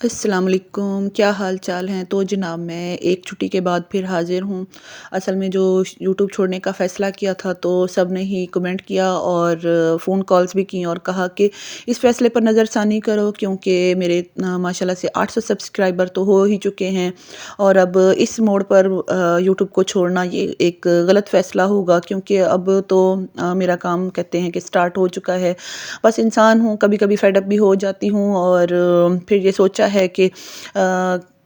अस्सलाम वालेकुम, क्या हाल चाल हैं। तो जनाब मैं एक छुट्टी के बाद फिर हाज़िर हूँ। असल में जो यूट्यूब छोड़ने का फ़ैसला किया था तो सब ने ही कमेंट किया और फ़ोन कॉल्स भी की और कहा कि इस फ़ैसले पर नज़रसानी करो, क्योंकि मेरे माशाल्लाह से 800 सब्सक्राइबर तो हो ही चुके हैं और अब इस मोड़ पर यूट्यूब को छोड़ना ये एक गलत फ़ैसला होगा, क्योंकि अब तो मेरा काम कहते हैं कि स्टार्ट हो चुका है। बस इंसान हूँ, कभी-कभी फेड अप भी हो जाती हूँ और फिर ये सोचा है कि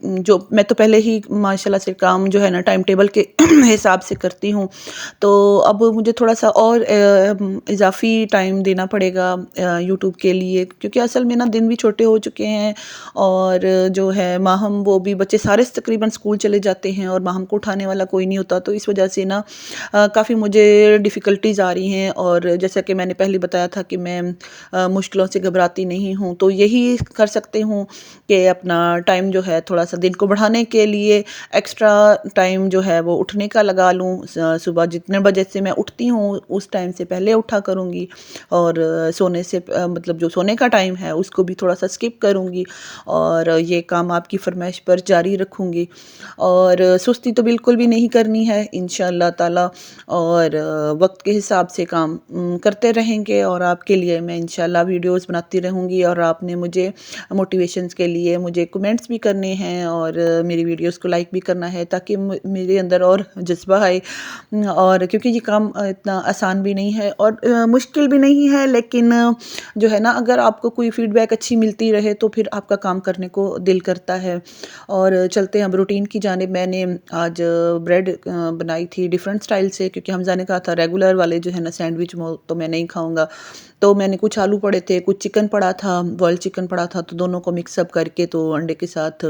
जो मैं तो पहले ही माशाल्लाह से काम जो है ना टाइम टेबल के हिसाब से करती हूँ, तो अब मुझे थोड़ा-सा और इज़ाफ़ी टाइम देना पड़ेगा यूट्यूब के लिए, क्योंकि असल में ना दिन भी छोटे हो चुके हैं और जो है माहम वो भी बच्चे सारे तकरीबन स्कूल चले जाते हैं और माहम को उठाने वाला कोई नहीं होता, तो इस वजह से ना काफ़ी मुझे डिफ़िकल्टीज़ आ रही हैं। और जैसा कि मैंने पहले बताया था कि मैं मुश्किलों से घबराती नहीं हूँ, तो यही कर सकती हूँ कि अपना टाइम जो है थोड़ा-सा दिन को बढ़ाने के लिए एक्स्ट्रा टाइम जो है वो उठने का लगा लूँ। सुबह जितने बजे से मैं उठती हूँ उस टाइम से पहले उठा करूँगी और सोने से मतलब जो सोने का टाइम है उसको भी थोड़ा-सा स्किप करूँगी और ये काम आपकी फ़रमाइश पर जारी रखूँगी और सुस्ती तो बिल्कुल भी नहीं करनी है इंशाअल्लाह ताला। और वक्त के हिसाब से काम करते रहेंगे और आपके लिए मैं इंशाल्लाह वीडियोस बनाती रहूँगी और आपने मुझे मोटिवेशंस के लिए मुझे कमेंट्स भी करने हैं और मेरी वीडियोस को लाइक भी करना है, ताकि मेरे अंदर और जज्बा आए। और क्योंकि ये काम इतना आसान भी नहीं है और मुश्किल भी नहीं है, लेकिन जो है ना अगर आपको कोई फीडबैक अच्छी मिलती रहे तो फिर आपका काम करने को दिल करता है। और चलते हैं अब रूटीन की जानिब। मैंने आज ब्रेड बनाई थी डिफरेंट स्टाइल से, क्योंकि हमज़ा ने कहा था रेगुलर वाले जो है ना सैंडविच वो तो मैं नहीं खाऊंगा। तो मैंने कुछ आलू पड़े थे, कुछ चिकन पड़ा था, बॉयल चिकन पड़ा था, तो दोनों को मिक्स अप करके तो अंडे के साथ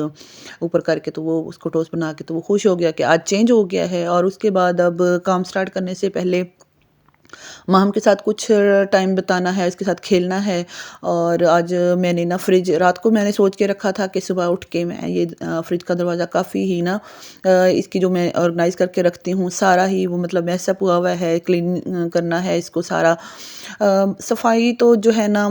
ऊपर करके तो वो उसको टोस्ट बना के तो वो खुश हो गया कि आज चेंज हो गया है। और उसके बाद अब काम स्टार्ट करने से पहले माम के साथ कुछ टाइम बिताना है, उसके साथ खेलना है। और आज मैंने ना फ्रिज रात को मैंने सोच के रखा था कि सुबह उठ के मैं ये फ्रिज का दरवाज़ा काफ़ी ही ना इसकी जो मैं ऑर्गेनाइज़ करके रखती हूँ सारा ही वो मतलब मैसअप हुआ हुआ है, क्लीन करना है इसको सारा। सफाई तो जो है ना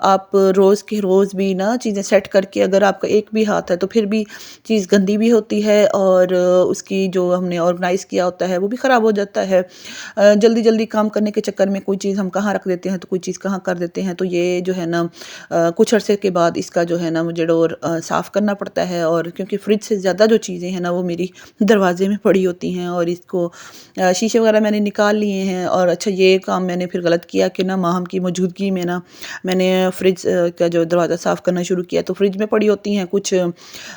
आप रोज़ के रोज़ भी ना चीज़ें सेट करके अगर आपका एक भी हाथ है तो फिर भी चीज़ गंदी भी होती है और उसकी जो हमने ऑर्गेनाइज़ किया होता है वो भी ख़राब हो जाता है। जल्दी-जल्दी काम करने के चक्कर में कोई चीज़ हम कहाँ रख देते हैं, तो कोई चीज़ कहाँ कर देते हैं, तो ये जो है ना कुछ अरसे के बाद इसका जो है ना मुझे डोर साफ़ करना पड़ता है। और क्योंकि फ्रिज से ज़्यादा जो चीज़ें हैं ना वो मेरी दरवाज़े में पड़ी होती हैं और इसको शीशे वगैरह मैंने निकाल लिए हैं। और अच्छा ये काम मैंने फिर गलत किया कि ना माहम की मौजूदगी में ना मैंने फ्रिज का जो दरवाज़ा साफ़ करना शुरू किया, तो फ्रिज में पड़ी होती हैं कुछ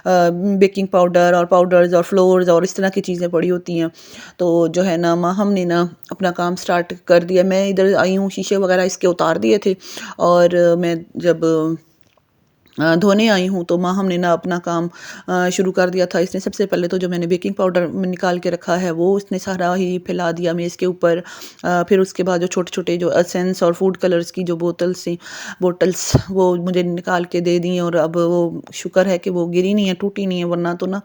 बेकिंग पाउडर और पाउडर्स और फ्लोर्स और इस तरह की चीज़ें पड़ी होती हैं। तो जो है ना हमने ना अपना काम स्टार्ट कर दिया। मैं इधर आई हूँ, शीशे वगैरह इसके उतार दिए थे और मैं जब धोने आई हूँ तो हमने ना अपना काम शुरू कर दिया था। इसने सबसे पहले तो जो मैंने बेकिंग पाउडर निकाल के रखा है वो उसने सारा ही फैला दिया मेज़ के ऊपर। फिर उसके बाद जो छोटे-छोटे जो एसेंस और फूड कलर्स की जो बोटल्स वो मुझे निकाल के दे दी। और अब वो शुक्र है कि वो गिरी नहीं है, टूटी नहीं है, वरना तो ना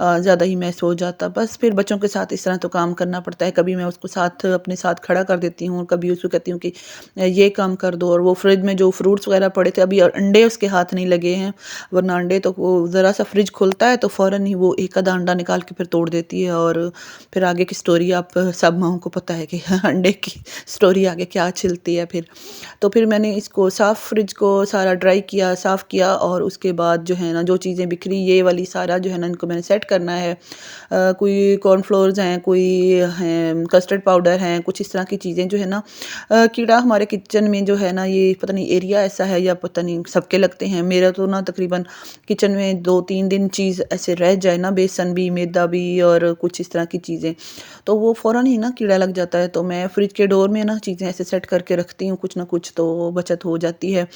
ज़्यादा ही मैस हो जाता। बस फिर बच्चों के साथ इस तरह तो काम करना पड़ता है। कभी मैं उसको साथ अपने साथ खड़ा कर देती हूँ, कभी उसको कहती हूँ कि ये काम कर दो। और वो फ्रिज में जो फ्रूट्स वगैरह पड़े थे, अभी अंडे उसके हाथ नहीं लगे हैं, वरना अंडे तो वो ज़रा सा फ्रिज खुलता है तो फ़ौरन ही वो एक आधा अंडा निकाल के फिर तोड़ देती है। और फिर आगे की स्टोरी आप सब माँओं को पता है कि अंडे की स्टोरी आगे क्या चलती है फिर। तो फिर मैंने इसको फ्रिज को सारा ड्राई किया, साफ़ किया और उसके बाद जो है ना जो चीज़ें बिखरी ये वाली सारा जो है ना इनको मैंने सेट करना है। कोई कॉर्नफ्लोर्स हैं, कोई हैं कस्टर्ड पाउडर हैं, कुछ इस तरह की चीज़ें जो है ना कीड़ा हमारे किचन में जो है ना ये पता नहीं एरिया ऐसा है या पता नहीं सबके लगते हैं। मेरा तो ना तकरीबन किचन में 2-3 दिन चीज़ ऐसे रह जाए ना, बेसन भी, मैदा भी और कुछ इस तरह की चीज़ें, तो वो फ़ौरन ही ना कीड़ा लग जाता है। तो मैं फ्रिज के डोर में ना चीज़ें ऐसे सेट करके रखती हूँ, कुछ ना कुछ तो बचत हो जाती है।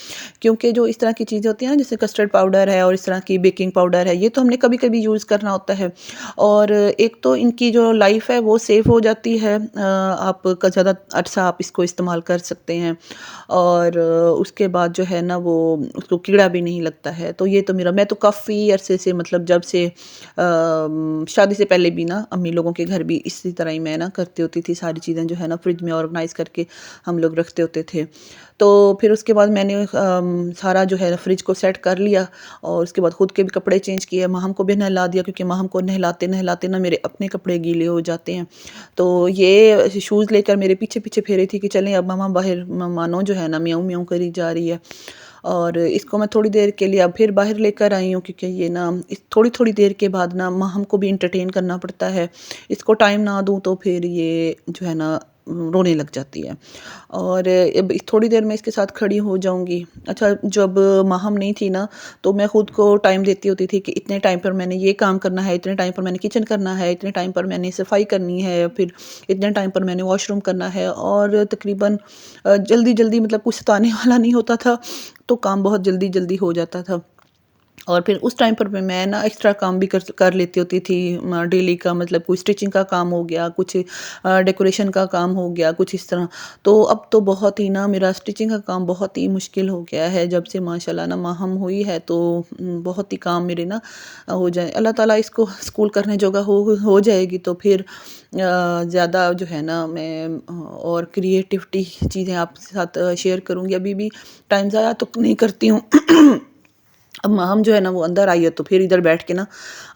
क्योंकि जो इस तरह की चीज़ें होती हैं ना जैसे कस्टर्ड पाउडर है और इस तरह की बेकिंग पाउडर है, ये तो हमने कभी-कभी यूज़ करना होता है। और एक तो इनकी जो लाइफ़ है वो सेव हो जाती है, आप का ज़्यादा अर्सा आप इसको इस्तेमाल कर सकते हैं। और उसके बाद जो है ना वो उसको कीड़ा भी नहीं लगता है। तो ये तो मैं तो काफ़ी अरसे से मतलब जब से शादी से पहले भी ना अम्मी लोगों के घर भी इसी तरह ही मैं ना करती होती थी, सारी चीज़ें जो है ना फ्रिज में ऑर्गेनाइज़ करके हम लोग रखते होते थे। तो फिर उसके बाद मैंने सारा जो है फ्रिज को सेट कर लिया और उसके बाद खुद के भी कपड़े चेंज किए, माहम को भी नहला दिया क्योंकि माहम को नहलाते-नहलाते ना मेरे अपने कपड़े गीले हो जाते हैं। तो ये शूज़ लेकर मेरे पीछे-पीछे फिर थी कि चलें अब मम्मा बाहर मानो जो है ना म्याऊँ-म्याऊँ करी जा रही है। और इसको मैं थोड़ी देर के लिए अब फिर बाहर लेकर आई हूँ क्योंकि ये ना इस थोड़ी-थोड़ी देर के बाद ना माहम को भी एंटरटेन करना पड़ता है। इसको टाइम ना दूँ तो फिर ये जो है ना रोने लग जाती है। और अब थोड़ी देर में इसके साथ खड़ी हो जाऊँगी। अच्छा, जब माहम नहीं थी ना तो मैं खुद को टाइम देती होती थी कि इतने टाइम पर मैंने ये काम करना है, इतने टाइम पर मैंने किचन करना है, इतने टाइम पर मैंने सफाई करनी है, फिर इतने टाइम पर मैंने वॉशरूम करना है और तकरीबन जल्दी-जल्दी मतलब कुछ सताने वाला नहीं होता था, तो काम बहुत जल्दी-जल्दी हो जाता था। और फिर उस टाइम पर मैं ना एक्स्ट्रा काम भी कर लेती होती थी, डेली का मतलब कोई स्टिचिंग का काम हो गया, कुछ डेकोरेशन का काम हो गया, कुछ इस तरह। तो अब तो बहुत ही ना मेरा स्टिचिंग का काम बहुत ही मुश्किल हो गया है जब से माशाल्लाह ना माहम हुई है, तो बहुत ही काम मेरे ना हो जाए। अल्लाह ताला इसको स्कूल करने जोगा हो जाएगी तो फिर ज़्यादा जो है ना मैं और क्रिएटिविटी चीज़ें आपके साथ शेयर करूँगी। अभी भी टाइम ज़ाया तो नहीं करती हूँ। अब माहम जो है ना वो अंदर आई है तो फिर इधर बैठ के ना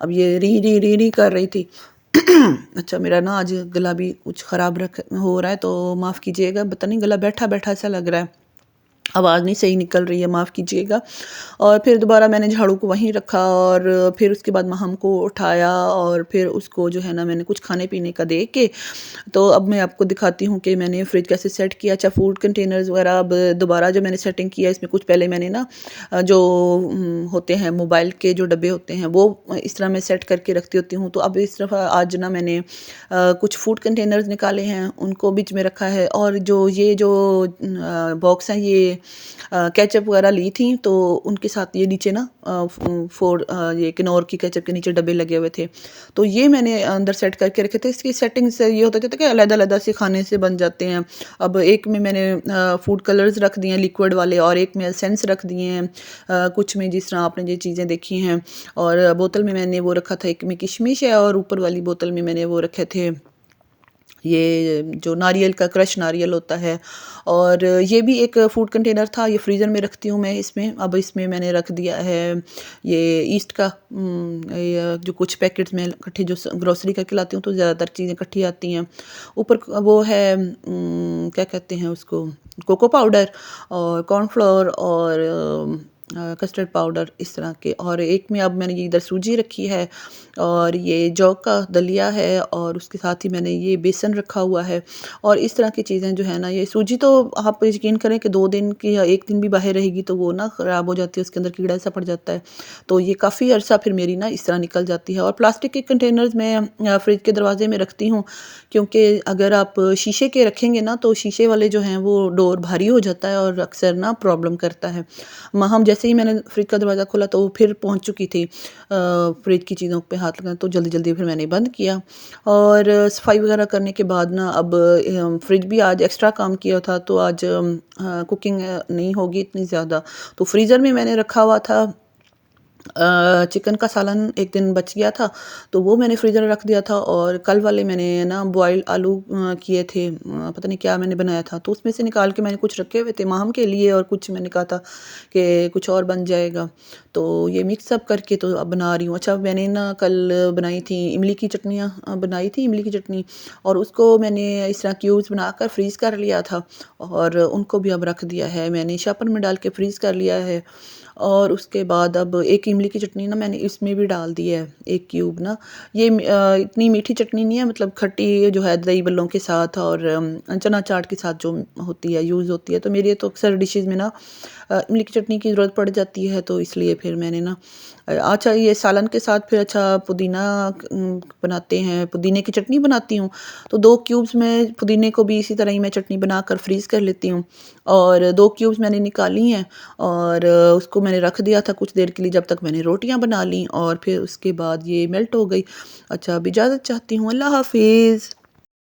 अब ये री कर रही थी। अच्छा, मेरा ना आज गला भी कुछ ख़राब रख हो रहा है तो माफ़ कीजिएगा, पता नहीं गला बैठा-बैठा सा लग रहा है। आवाज़ नहीं सही निकल रही है, माफ़ कीजिएगा। और फिर दोबारा मैंने झाड़ू को वहीं रखा और फिर उसके बाद माहम को उठाया और फिर उसको जो है ना मैंने कुछ खाने-पीने का दे के, तो अब मैं आपको दिखाती हूँ कि मैंने फ्रिज कैसे सेट किया। अच्छा, फूड कंटेनर्स वगैरह अब दोबारा जो मैंने सेटिंग किया इसमें कुछ पहले मैंने ना जो होते हैं मोबाइल के जो डब्बे होते हैं वो इस तरह मैं सेट करके रखती होती हूँ। तो अब इस तरफ आज ना मैंने कुछ फूड कंटेनर्स निकाले हैं, उनको बीच में रखा है और ये जो बॉक्स हैं ये केचप वगैरह ली थी तो उनके साथ ये नीचे ना ये किनौर की केचप के नीचे डब्बे लगे हुए थे। तो ये मैंने अंदर सेट करके रखे थे। इसकी सेटिंग से ये होता था कि अलग-अलग से खाने से बन जाते हैं। अब एक में मैंने फूड कलर्स रख दिए हैं लिक्विड वाले और एक में एसेंस रख दिए हैं। कुछ में जिस तरह आपने ये चीज़ें देखी हैं और बोतल में मैंने वो रखा था, एक में किशमिश है और ऊपर वाली बोतल में मैंने वो रखे थे ये जो नारियल का क्रश नारियल होता है। और ये भी एक फूड कंटेनर था, ये फ्रीज़र में रखती हूँ मैं इसमें। अब इसमें मैंने रख दिया है ये ईस्ट का ये जो कुछ पैकेट्स में इकट्ठे जो ग्रोसरी करके लाती हूँ तो ज़्यादातर चीज़ें इकट्ठी आती हैं। ऊपर वो है क्या कहते हैं उसको, कोको पाउडर और कॉर्नफ्लोर और कस्टर्ड पाउडर इस तरह के। और एक में अब मैंने ये इधर सूजी रखी है और ये जौ का दलिया है और उसके साथ ही मैंने ये बेसन रखा हुआ है। और इस तरह की चीज़ें जो है ना, ये सूजी तो आप यकीन करें कि 2 दिन की या 1 दिन भी बाहर रहेगी तो वो ना ख़राब हो जाती है, उसके अंदर कीड़ा सा पड़ जाता है। तो ये काफ़ी अरसा फिर मेरी ना इस तरह निकल जाती है। और प्लास्टिक के कंटेनर्स मैं फ्रिज के दरवाजे में रखती हूँ क्योंकि अगर आप शीशे के रखेंगे ना तो शीशे वाले जो हैं वो डोर भारी हो जाता है और अक्सर ना प्रॉब्लम करता है। हम जैसे ही मैंने फ्रिज का दरवाज़ा खोला तो वो फिर पहुंच चुकी थी फ्रिज की चीज़ों पे हाथ लगाना, तो जल्दी-जल्दी फिर मैंने बंद किया। और सफाई वगैरह करने के बाद ना अब फ्रिज भी आज एक्स्ट्रा काम किया था तो आज कुकिंग नहीं होगी इतनी ज़्यादा। तो फ्रीज़र में मैंने रखा हुआ था चिकन का सालन एक दिन बच गया था, तो वो मैंने फ्रीज़र में रख दिया था। और कल वाले मैंने ना बॉयल आलू किए थे, पता नहीं क्या मैंने बनाया था, तो उसमें से निकाल के मैंने कुछ रखे हुए थे माहम के लिए और कुछ मैंने कहा था कि कुछ और बन जाएगा। तो ये मिक्स अप करके तो अब बना रही हूँ। अच्छा, मैंने ना कल बनाई थी इमली की चटनियाँ, बनाई थी इमली की चटनी और उसको मैंने इस तरह क्यूब्स बनाकर फ्रीज़ कर लिया था और उनको भी अब रख दिया है मैंने, शॉपर में डाल के फ्रीज़ कर लिया है। और उसके बाद अब एक इमली की चटनी ना मैंने इसमें भी डाल दी है, एक क्यूब ना। ये इतनी मीठी चटनी नहीं है, मतलब खट्टी जो है दही बल्लों के साथ और चना चाट के साथ जो होती है यूज़ होती है। तो मेरी तो अक्सर डिशेज़ में ना इमली की चटनी की ज़रूरत पड़ जाती है, तो इसलिए फिर मैंने ना अच्छा ये सालन के साथ फिर अच्छा पुदीना बनाते हैं, पुदीने की चटनी बनाती हूँ। तो 2 क्यूब्स में पुदीने को भी इसी तरह ही मैं चटनी बनाकर फ्रीज़ कर लेती हूँ और 2 क्यूब्स मैंने निकाली हैं और उसको मैंने रख दिया था कुछ देर के लिए जब तक मैंने रोटियाँ बना लीं और फिर उसके बाद ये मेल्ट हो गई। अच्छा, अब इजाज़त चाहती हूँ, अल्लाह हाफ़िज़।